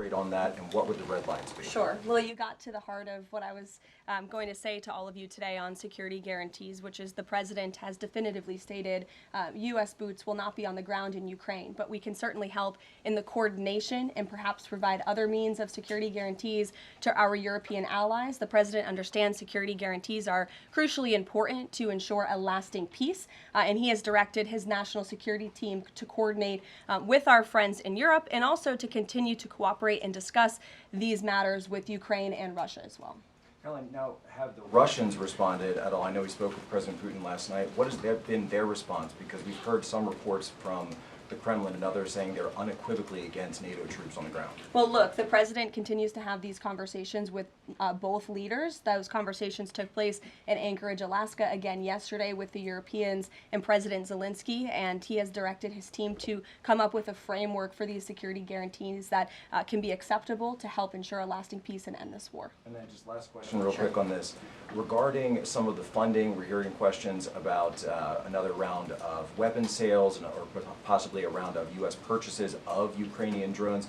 elaborate on that, and what would the red lines be? Sure. Well, you got to the heart of what I was going to say to all of you today on security guarantees, which is the president has definitively stated U.S. boots will not be on the ground in Ukraine, but we can certainly help in the coordination and perhaps provide other means of security guarantees to our European allies. The president understands security guarantees are crucially important to ensure a lasting peace, and he has directed his national security team to coordinate with our friends in Europe and also to continue to cooperate and discuss these matters with Ukraine and Russia as well. Caroline, now have the Russians responded at all? I know we spoke with President Putin last night. What has been their response? Because we've heard some reports from the Kremlin and others saying they're unequivocally against NATO troops on the ground. Well, look, the president continues to have these conversations with both leaders. Those conversations took place in Anchorage, Alaska, again yesterday with the Europeans and President Zelensky, and he has directed his team to come up with a framework for these security guarantees that can be acceptable to help ensure a lasting peace and end this war. And then just last question real quick on this. Regarding some of the funding, we're hearing questions about another round of weapon sales or possibly a round of U.S. purchases of Ukrainian drones.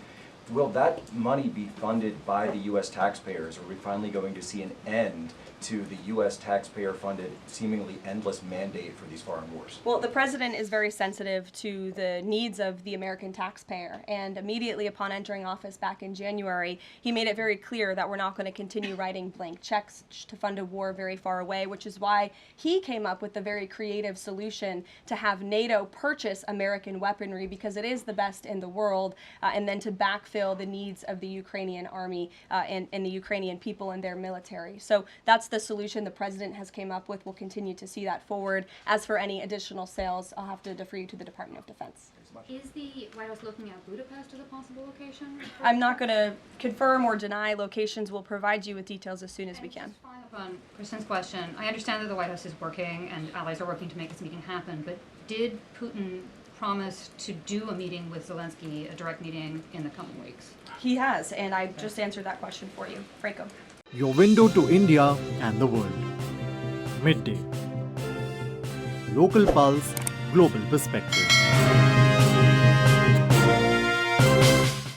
Will that money be funded by the U.S. taxpayers? Are we finally going to see an end to the U.S. taxpayer-funded, seemingly endless mandate for these foreign wars? Well, the president is very sensitive to the needs of the American taxpayer, and immediately upon entering office back in January, he made it very clear that we're not going to continue writing blank checks to fund a war very far away, which is why he came up with the very creative solution to have NATO purchase American weaponry because it is the best in the world, and then to backfill the needs of the Ukrainian army and the Ukrainian people and their military. So that's the solution the president has came up with. We'll continue to see that forward. As for any additional sales, I'll have to defer you to the Department of Defense. Is the White House looking at Budapest as a possible location? I'm not going to confirm or deny locations. We'll provide you with details as soon as we can. Just following up on Kristen's question, I understand that the White House is working and allies are working to make this meeting happen, but did Putin promise to do a meeting with Zelensky, a direct meeting, in the coming weeks? He has, and I just answered that question for you. Franco. Your window to India and the world. Midday. Local Pulse, Global Perspective.